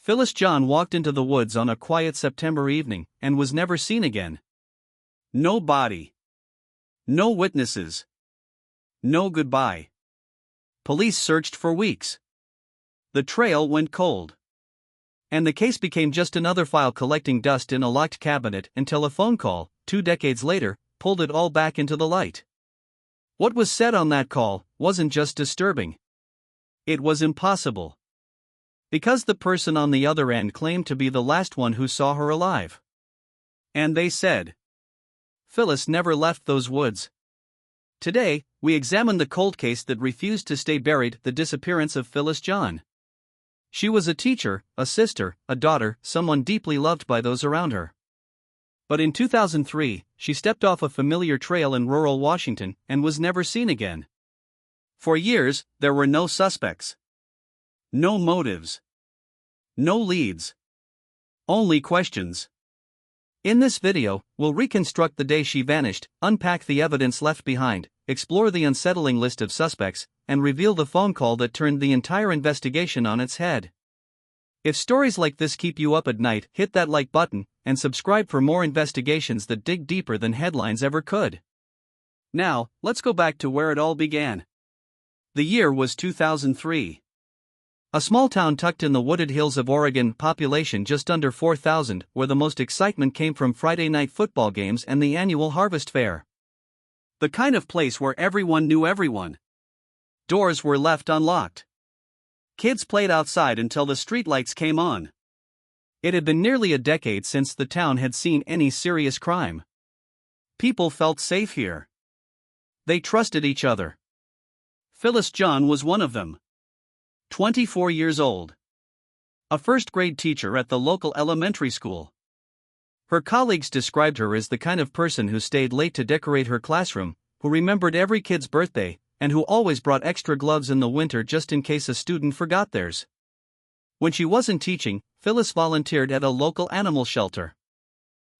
Phyllis John walked into the woods on a quiet September evening and was never seen again. No body. No witnesses. No goodbye. Police searched for weeks. The trail went cold. And the case became just another file collecting dust in a locked cabinet until a phone call, 2 decades later, pulled it all back into the light. What was said on that call wasn't just disturbing. It was impossible. Because the person on the other end claimed to be the last one who saw her alive. And they said, Phyllis never left those woods. Today, we examine the cold case that refused to stay buried, the disappearance of Phyllis John. She was a teacher, a sister, a daughter, someone deeply loved by those around her. But in 2003, she stepped off a familiar trail in rural Washington and was never seen again. For years, there were no suspects. No motives. No leads. Only questions. In this video, we'll reconstruct the day she vanished, unpack the evidence left behind, explore the unsettling list of suspects, and reveal the phone call that turned the entire investigation on its head. If stories like this keep you up at night, hit that like button, and subscribe for more investigations that dig deeper than headlines ever could. Now, let's go back to where it all began. The year was 2003. A small town tucked in the wooded hills of Oregon, population just under 4,000, where the most excitement came from Friday night football games and the annual harvest fair. The kind of place where everyone knew everyone. Doors were left unlocked. Kids played outside until the streetlights came on. It had been nearly a decade since the town had seen any serious crime. People felt safe here. They trusted each other. Phyllis John was one of them. 24 years old. A first-grade teacher at the local elementary school. Her colleagues described her as the kind of person who stayed late to decorate her classroom, who remembered every kid's birthday, and who always brought extra gloves in the winter just in case a student forgot theirs. When she wasn't teaching, Phyllis volunteered at a local animal shelter.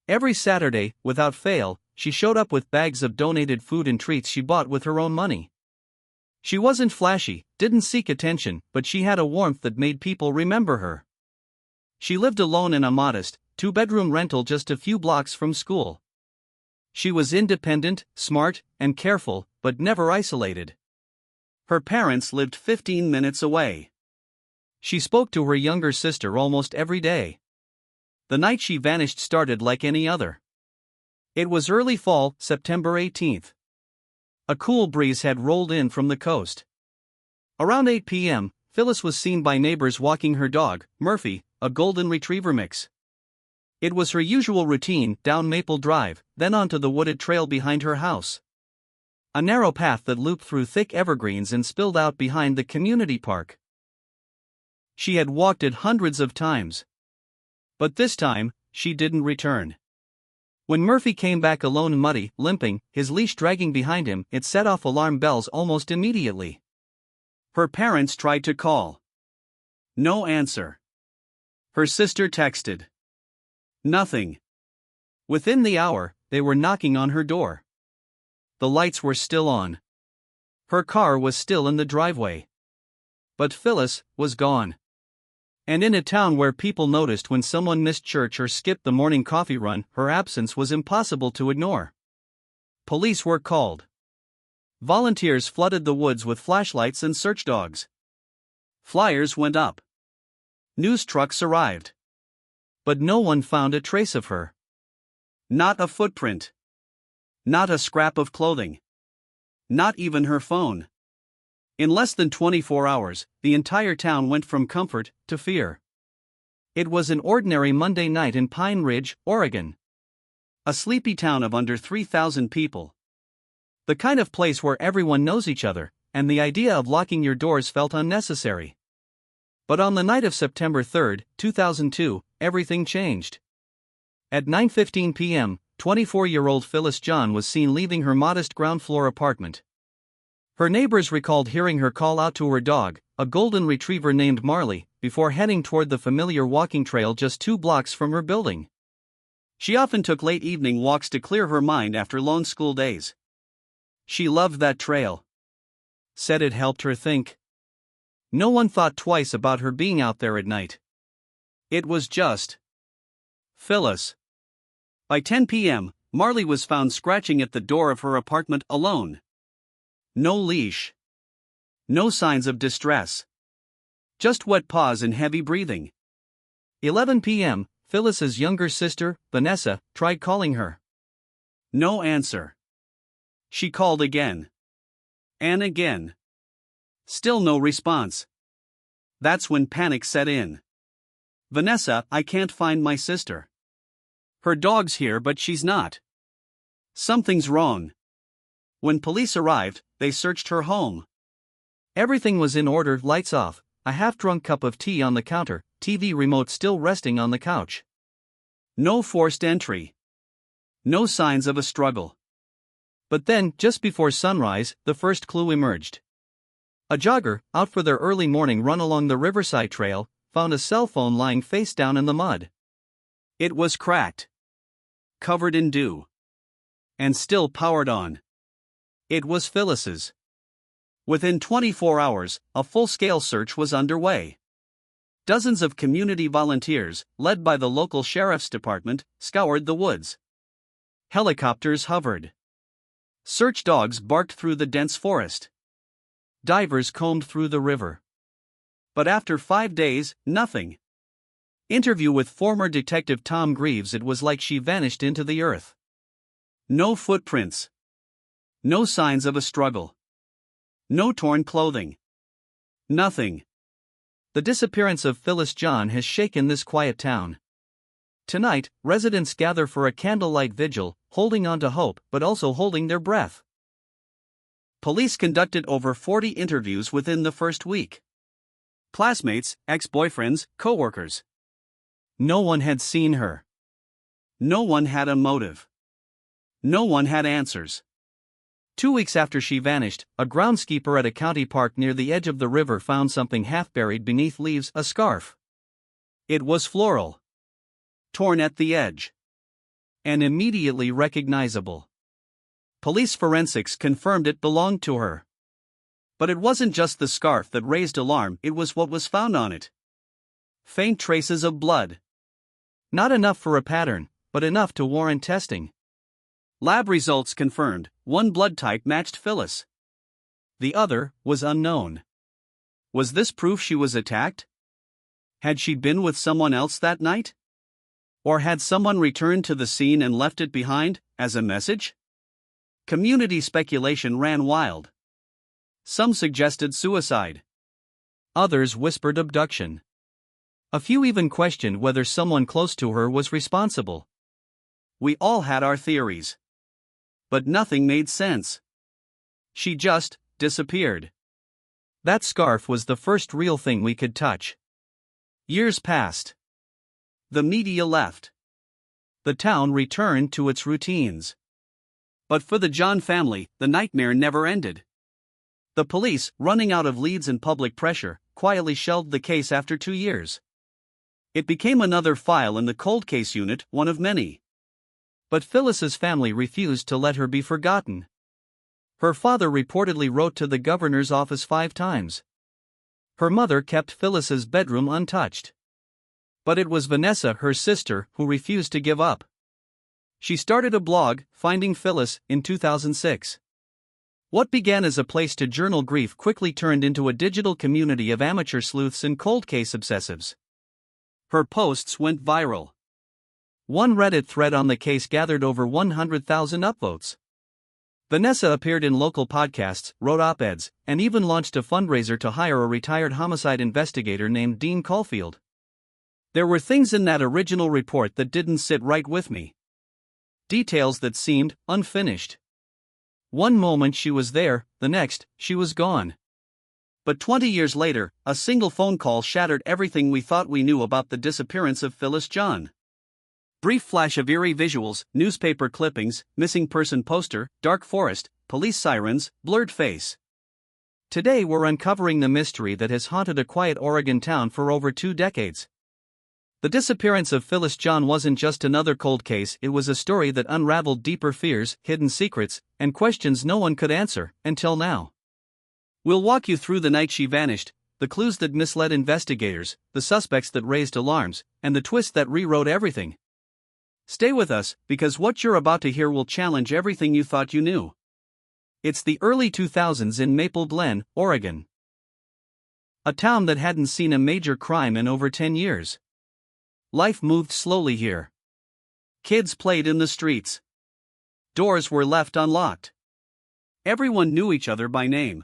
Every Saturday, without fail, she showed up with bags of donated food and treats she bought with her own money. She wasn't flashy, didn't seek attention, but she had a warmth that made people remember her. She lived alone in a modest, 2-bedroom rental just a few blocks from school. She was independent, smart, and careful, but never isolated. Her parents lived 15 minutes away. She spoke to her younger sister almost every day. The night she vanished started like any other. It was early fall, September 18th. A cool breeze had rolled in from the coast. Around 8 p.m., Phyllis was seen by neighbors walking her dog, Murphy, a golden retriever mix. It was her usual routine, down Maple Drive, then onto the wooded trail behind her house. A narrow path that looped through thick evergreens and spilled out behind the community park. She had walked it hundreds of times. But this time, she didn't return. When Murphy came back alone, muddy, limping, his leash dragging behind him, it set off alarm bells almost immediately. Her parents tried to call. No answer. Her sister texted. Nothing. Within the hour, they were knocking on her door. The lights were still on. Her car was still in the driveway. But Phyllis was gone. And in a town where people noticed when someone missed church or skipped the morning coffee run, her absence was impossible to ignore. Police were called. Volunteers flooded the woods with flashlights and search dogs. Flyers went up. News trucks arrived. But no one found a trace of her. Not a footprint. Not a scrap of clothing. Not even her phone. In less than 24 hours, the entire town went from comfort to fear. It was an ordinary Monday night in Pine Ridge, Oregon. A sleepy town of under 3,000 people. The kind of place where everyone knows each other, and the idea of locking your doors felt unnecessary. But on the night of September 3, 2002, everything changed. At 9:15 p.m., 24-year-old Phyllis John was seen leaving her modest ground-floor apartment. Her neighbors recalled hearing her call out to her dog, a golden retriever named Marley, before heading toward the familiar walking trail just 2 blocks from her building. She often took late evening walks to clear her mind after lone school days. She loved that trail. Said it helped her think. No one thought twice about her being out there at night. It was just Phyllis. By 10 p.m., Marley was found scratching at the door of her apartment alone. No leash. No signs of distress. Just wet paws and heavy breathing. 11 p.m., Phyllis's younger sister, Vanessa, tried calling her. No answer. She called again. And again. Still no response. That's when panic set in. Vanessa, I can't find my sister. Her dog's here but she's not. Something's wrong. When police arrived, they searched her home. Everything was in order, lights off, a half-drunk cup of tea on the counter, TV remote still resting on the couch. No forced entry. No signs of a struggle. But then, just before sunrise, the first clue emerged. A jogger, out for their early morning run along the Riverside Trail, found a cell phone lying face down in the mud. It was cracked. Covered in dew. And still powered on. It was Phyllis's. Within 24 hours, a full-scale search was underway. Dozens of community volunteers, led by the local sheriff's department, scoured the woods. Helicopters hovered. Search dogs barked through the dense forest. Divers combed through the river. But after 5 days, nothing. Interview with former detective Tom Greaves. It was like she vanished into the earth. No footprints. No signs of a struggle. No torn clothing. Nothing. The disappearance of Phyllis John has shaken this quiet town. Tonight, residents gather for a candlelight vigil, holding on to hope but also holding their breath. Police conducted over 40 interviews within the first week. Classmates, ex-boyfriends, co-workers. No one had seen her. No one had a motive. No one had answers. 2 weeks after she vanished, a groundskeeper at a county park near the edge of the river found something half buried beneath leaves, a scarf. It was floral. Torn at the edge. And immediately recognizable. Police forensics confirmed it belonged to her. But it wasn't just the scarf that raised alarm, it was what was found on it. Faint traces of blood. Not enough for a pattern, but enough to warrant testing. Lab results confirmed, one blood type matched Phyllis. The other was unknown. Was this proof she was attacked? Had she been with someone else that night? Or had someone returned to the scene and left it behind, as a message? Community speculation ran wild. Some suggested suicide. Others whispered abduction. A few even questioned whether someone close to her was responsible. We all had our theories. But nothing made sense. She just disappeared. That scarf was the first real thing we could touch. Years passed. The media left. The town returned to its routines. But for the John family, the nightmare never ended. The police, running out of leads and public pressure, quietly shelved the case after 2 years. It became another file in the cold case unit, one of many. But Phyllis's family refused to let her be forgotten. Her father reportedly wrote to the governor's office 5 times. Her mother kept Phyllis's bedroom untouched. But it was Vanessa, her sister, who refused to give up. She started a blog, Finding Phyllis, in 2006. What began as a place to journal grief quickly turned into a digital community of amateur sleuths and cold case obsessives. Her posts went viral. One Reddit thread on the case gathered over 100,000 upvotes. Vanessa appeared in local podcasts, wrote op-eds, and even launched a fundraiser to hire a retired homicide investigator named Dean Caulfield. There were things in that original report that didn't sit right with me. Details that seemed unfinished. One moment she was there, the next, she was gone. But 20 years later, a single phone call shattered everything we thought we knew about the disappearance of Phyllis John. Brief flash of eerie visuals, newspaper clippings, missing person poster, dark forest, police sirens, blurred face. Today we're uncovering the mystery that has haunted a quiet Oregon town for over 2 decades. The disappearance of Phyllis John wasn't just another cold case, it was a story that unraveled deeper fears, hidden secrets, and questions no one could answer, until now. We'll walk you through the night she vanished, the clues that misled investigators, the suspects that raised alarms, and the twist that rewrote everything. Stay with us, because what you're about to hear will challenge everything you thought you knew. It's the early 2000s in Maple Glen, Oregon. A town that hadn't seen a major crime in over 10 years. Life moved slowly here. Kids played in the streets. Doors were left unlocked. Everyone knew each other by name.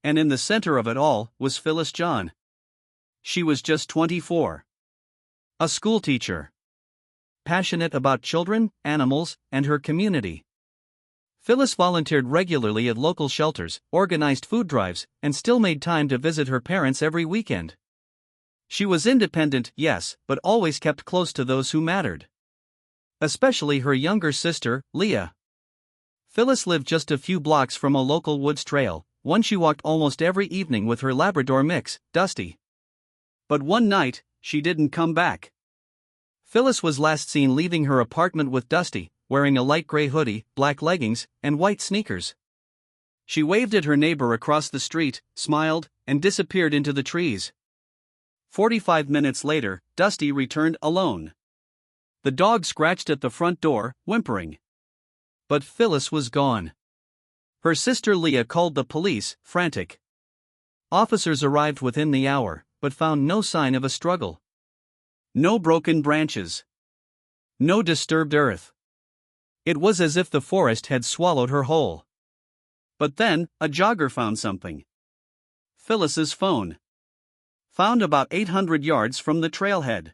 And in the center of it all was Phyllis John. She was just 24. A schoolteacher. Passionate about children, animals, and her community. Phyllis volunteered regularly at local shelters, organized food drives, and still made time to visit her parents every weekend. She was independent, yes, but always kept close to those who mattered. Especially her younger sister, Leah. Phyllis lived just a few blocks from a local woods trail, one she walked almost every evening with her Labrador mix, Dusty. But one night, she didn't come back. Phyllis was last seen leaving her apartment with Dusty, wearing a light gray hoodie, black leggings, and white sneakers. She waved at her neighbor across the street, smiled, and disappeared into the trees. 45 minutes later, Dusty returned alone. The dog scratched at the front door, whimpering. But Phyllis was gone. Her sister Leah called the police, frantic. Officers arrived within the hour, but found no sign of a struggle. No broken branches. No disturbed earth. It was as if the forest had swallowed her whole. But then, a jogger found something. Phyllis's phone. Found about 800 yards from the trailhead.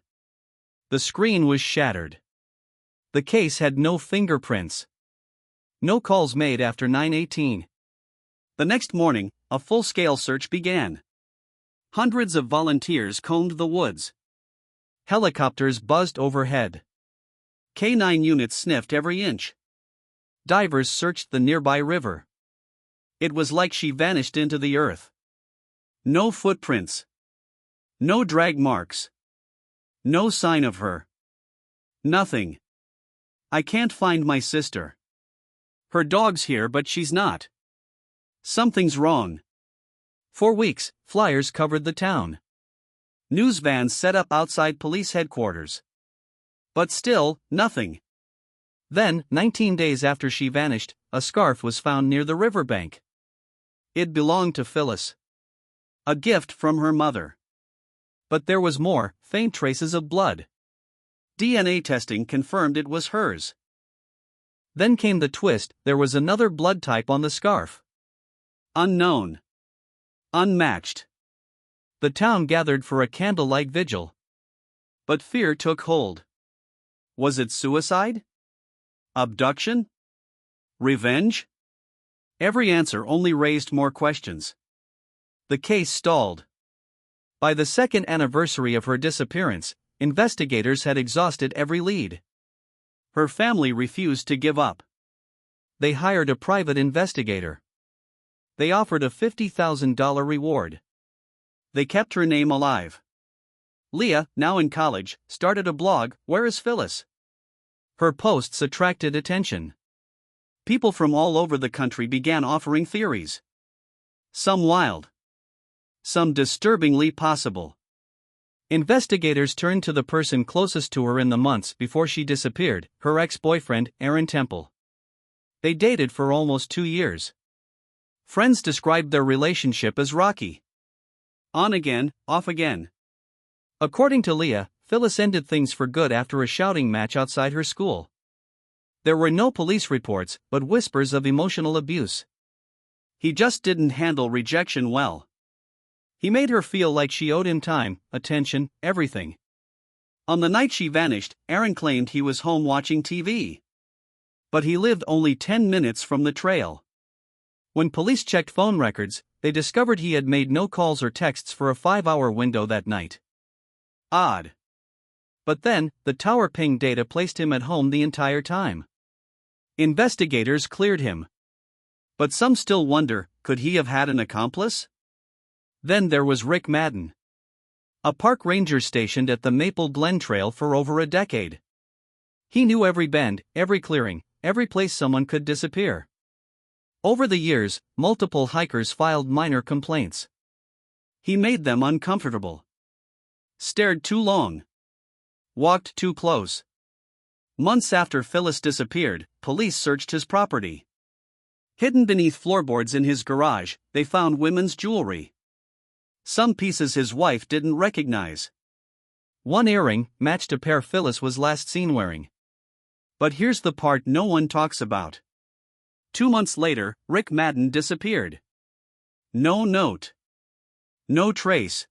The screen was shattered. The case had no fingerprints. No calls made after 9:18. The next morning, a full-scale search began. Hundreds of volunteers combed the woods. Helicopters buzzed overhead. K-9 units sniffed every inch. Divers searched the nearby river. It was like she vanished into the earth. No footprints. No drag marks. No sign of her. Nothing. I can't find my sister. Her dog's here, but she's not. Something's wrong. For weeks, flyers covered the town. News vans set up outside police headquarters. But still, nothing. Then, 19 days after she vanished, a scarf was found near the riverbank. It belonged to Phyllis. A gift from her mother. But there was more, faint traces of blood. DNA testing confirmed it was hers. Then came the twist, there was another blood type on the scarf. Unknown. Unmatched. The town gathered for a candlelight vigil. But fear took hold. Was it suicide? Abduction? Revenge? Every answer only raised more questions. The case stalled. By the second anniversary of her disappearance, investigators had exhausted every lead. Her family refused to give up. They hired a private investigator. They offered a $50,000 reward. They kept her name alive. Leah, now in college, started a blog, Where is Phyllis? Her posts attracted attention. People from all over the country began offering theories. Some wild. Some disturbingly possible. Investigators turned to the person closest to her in the months before she disappeared, her ex-boyfriend, Aaron Temple. They dated for almost 2 years. Friends described their relationship as rocky. On again, off again. According to Leah, Phyllis ended things for good after a shouting match outside her school. There were no police reports, but whispers of emotional abuse. He just didn't handle rejection well. He made her feel like she owed him time, attention, everything. On the night she vanished, Aaron claimed he was home watching TV. But he lived only 10 minutes from the trail. When police checked phone records, they discovered he had made no calls or texts for a 5-hour window that night. Odd. But then, the tower ping data placed him at home the entire time. Investigators cleared him. But some still wonder, could he have had an accomplice? Then there was Rick Madden. A park ranger stationed at the Maple Glen Trail for over a decade. He knew every bend, every clearing, every place someone could disappear. Over the years, multiple hikers filed minor complaints. He made them uncomfortable. Stared too long. Walked too close. Months after Phyllis disappeared, police searched his property. Hidden beneath floorboards in his garage, they found women's jewelry. Some pieces his wife didn't recognize. One earring matched a pair Phyllis was last seen wearing. But here's the part no one talks about. 2 months later, Rick Madden disappeared. No note. No trace.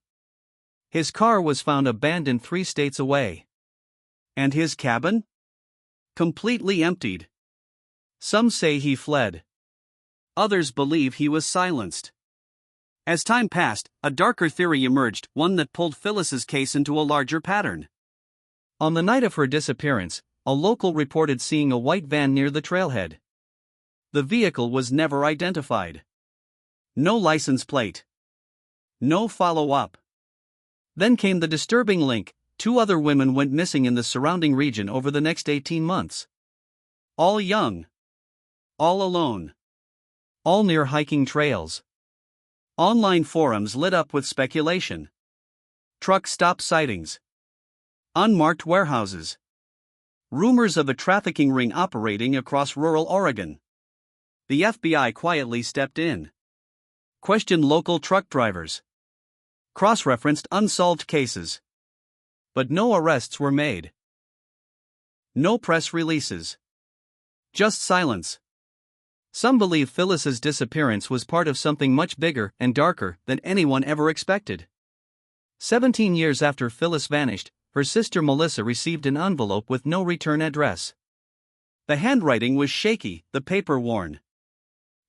His car was found abandoned 3 states away. And his cabin? Completely emptied. Some say he fled. Others believe he was silenced. As time passed, a darker theory emerged, one that pulled Phyllis's case into a larger pattern. On the night of her disappearance, a local reported seeing a white van near the trailhead. The vehicle was never identified. No license plate. No follow-up. Then came the disturbing link: 2 other women went missing in the surrounding region over the next 18 months. All young. All alone. All near hiking trails. Online forums lit up with speculation. Truck stop sightings. Unmarked warehouses. Rumors of a trafficking ring operating across rural Oregon. The FBI quietly stepped in. Questioned local truck drivers. Cross-referenced unsolved cases. But no arrests were made. No press releases. Just silence. Some believe Phyllis's disappearance was part of something much bigger and darker than anyone ever expected. 17 years after Phyllis vanished, her sister Melissa received an envelope with no return address. The handwriting was shaky, the paper worn.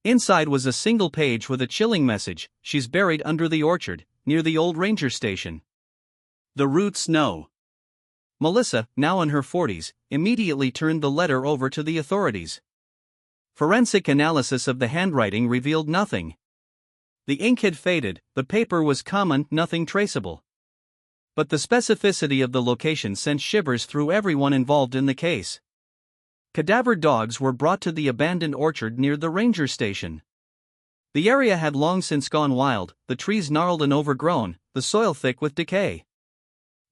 Inside was a single page with a chilling message: "She's buried under the orchard, near the old ranger station." The roots know. Melissa, now in her 40s, immediately turned the letter over to the authorities. Forensic analysis of the handwriting revealed nothing. The ink had faded, the paper was common, nothing traceable. But the specificity of the location sent shivers through everyone involved in the case. Cadaver dogs were brought to the abandoned orchard near the ranger station. The area had long since gone wild, the trees gnarled and overgrown, the soil thick with decay.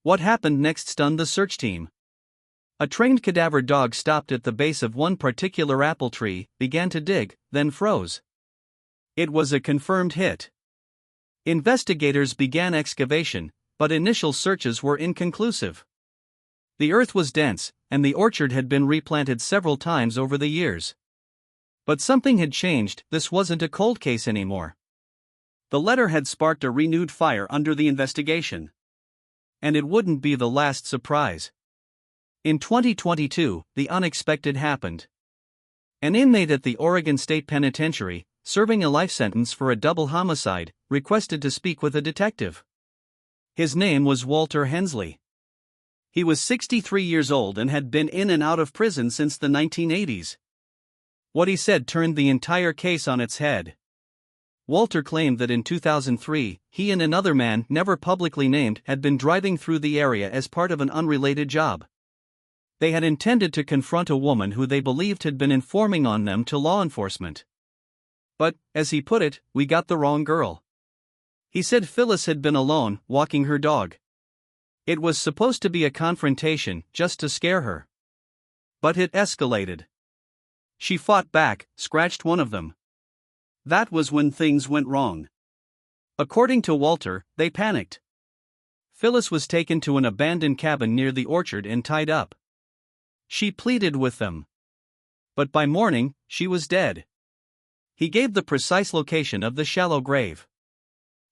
What happened next stunned the search team. A trained cadaver dog stopped at the base of one particular apple tree, began to dig, then froze. It was a confirmed hit. Investigators began excavation, but initial searches were inconclusive. The earth was dense, and the orchard had been replanted several times over the years. But something had changed. This wasn't a cold case anymore. The letter had sparked a renewed fire under the investigation. And it wouldn't be the last surprise. In 2022, the unexpected happened. An inmate at the Oregon State Penitentiary, serving a life sentence for a double homicide, requested to speak with a detective. His name was Walter Hensley. He was 63 years old and had been in and out of prison since the 1980s. What he said turned the entire case on its head. Walter claimed that in 2003, he and another man, never publicly named, had been driving through the area as part of an unrelated job. They had intended to confront a woman who they believed had been informing on them to law enforcement. But, as he put it, "We got the wrong girl." He said Phyllis had been alone, walking her dog. It was supposed to be a confrontation, just to scare her. But it escalated. She fought back, scratched one of them. That was when things went wrong. According to Walter, they panicked. Phyllis was taken to an abandoned cabin near the orchard and tied up. She pleaded with them. But by morning, she was dead. He gave the precise location of the shallow grave.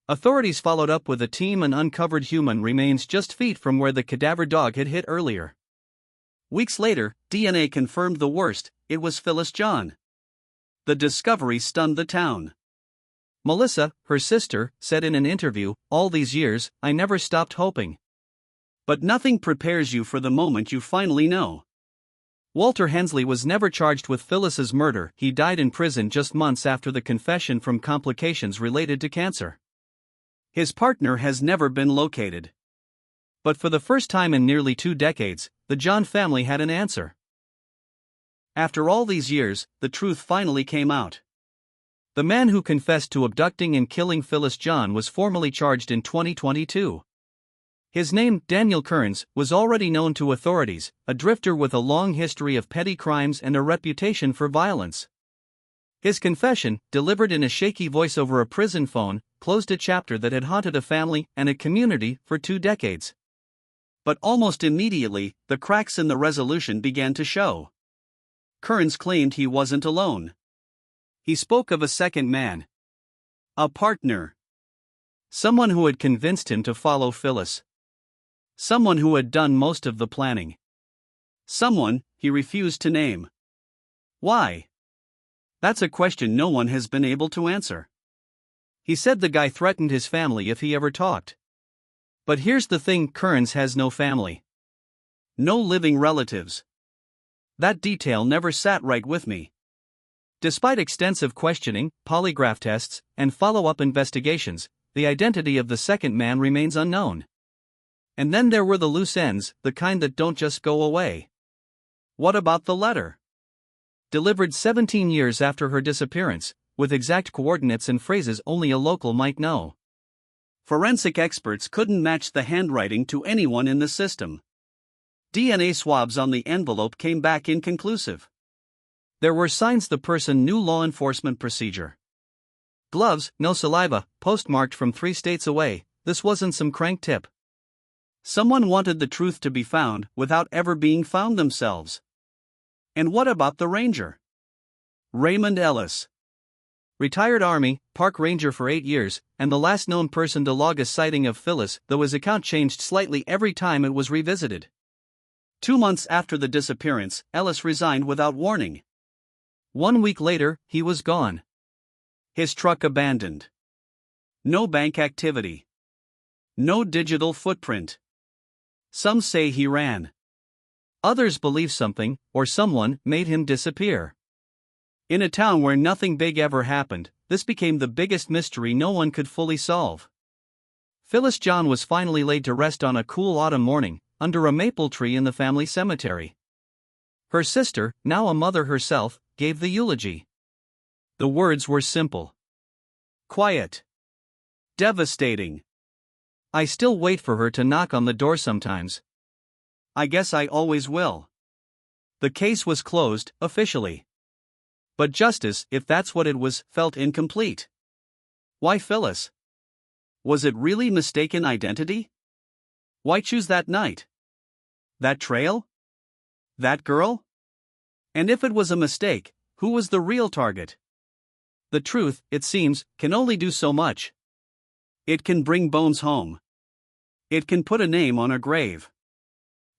Authorities followed up with a team and uncovered human remains just feet from where the cadaver dog had hit earlier. Weeks later, DNA confirmed the worst: it was Phyllis John. The discovery stunned the town. Melissa, her sister, said in an interview, "All these years, I never stopped hoping." But nothing prepares you for the moment you finally know. Walter Hensley was never charged with Phyllis's murder. He died in prison just months after the confession from complications related to cancer. His partner has never been located. But for the first time in nearly 2 decades, the John family had an answer. After all these years, the truth finally came out. The man who confessed to abducting and killing Phyllis John was formally charged in 2022. His name, Daniel Kearns, was already known to authorities, a drifter with a long history of petty crimes and a reputation for violence. His confession, delivered in a shaky voice over a prison phone, closed a chapter that had haunted a family and a community for 2 decades. But almost immediately, the cracks in the resolution began to show. Kearns claimed he wasn't alone. He spoke of a second man. A partner. Someone who had convinced him to follow Phyllis. Someone who had done most of the planning. Someone he refused to name. Why? That's a question no one has been able to answer. He said the guy threatened his family if he ever talked. But here's the thing: Kearns has no family. No living relatives. That detail never sat right with me. Despite extensive questioning, polygraph tests, and follow-up investigations, the identity of the second man remains unknown. And then there were the loose ends, the kind that don't just go away. What about the letter? Delivered 17 years after her disappearance, with exact coordinates and phrases only a local might know. Forensic experts couldn't match the handwriting to anyone in the system. DNA swabs on the envelope came back inconclusive. There were signs the person knew law enforcement procedure. Gloves, no saliva, postmarked from 3 states away. This wasn't some crank tip. Someone wanted the truth to be found without ever being found themselves. And what about the ranger? Raymond Ellis. Retired Army, park ranger for 8 years, and the last known person to log a sighting of Phyllis, though his account changed slightly every time it was revisited. 2 months after the disappearance, Ellis resigned without warning. 1 week later, he was gone. His truck abandoned. No bank activity. No digital footprint. Some say he ran. Others believe something, or someone, made him disappear. In a town where nothing big ever happened, this became the biggest mystery no one could fully solve. Phyllis John was finally laid to rest on a cool autumn morning, under a maple tree in the family cemetery. Her sister, now a mother herself, gave the eulogy. The words were simple. Quiet. Devastating. I still wait for her to knock on the door sometimes. I guess I always will. The case was closed, officially. But justice, if that's what it was, felt incomplete. Why Phyllis? Was it really mistaken identity? Why choose that night? That trail? That girl? And if it was a mistake, who was the real target? The truth, it seems, can only do so much. It can bring bones home. It can put a name on a grave.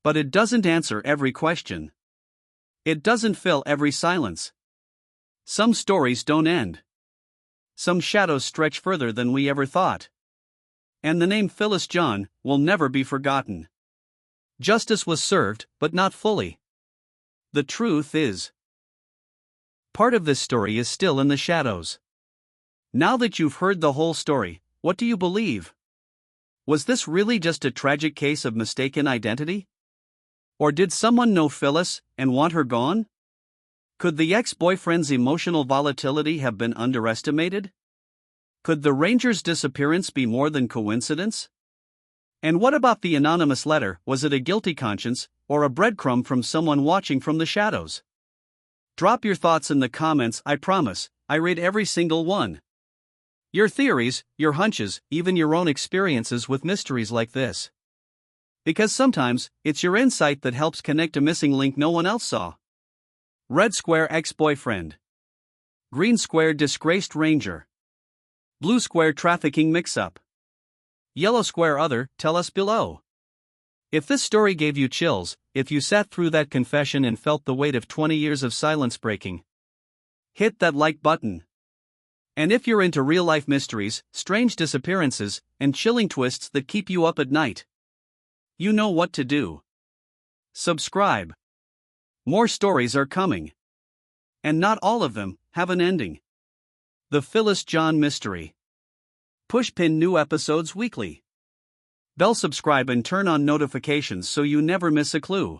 But it doesn't answer every question. It doesn't fill every silence. Some stories don't end. Some shadows stretch further than we ever thought. And the name Phyllis John will never be forgotten. Justice was served, but not fully. The truth is, part of this story is still in the shadows. Now that you've heard the whole story, what do you believe? Was this really just a tragic case of mistaken identity? Or did someone know Phyllis and want her gone? Could the ex-boyfriend's emotional volatility have been underestimated? Could the ranger's disappearance be more than coincidence? And what about the anonymous letter? Was it a guilty conscience, or a breadcrumb from someone watching from the shadows? Drop your thoughts in the comments. I promise, I read every single one. Your theories, your hunches, even your own experiences with mysteries like this. Because sometimes, it's your insight that helps connect a missing link no one else saw. Red square ex-boyfriend. Green square disgraced ranger. Blue square trafficking mix-up. Yellow square other. Tell us below. If this story gave you chills, if you sat through that confession and felt the weight of 20 years of silence breaking, hit that like button. And if you're into real-life mysteries, strange disappearances, and chilling twists that keep you up at night, you know what to do. Subscribe. More stories are coming. And not all of them have an ending. The Phyllis John Mystery. Pushpin new episodes weekly. Bell subscribe and turn on notifications so you never miss a clue.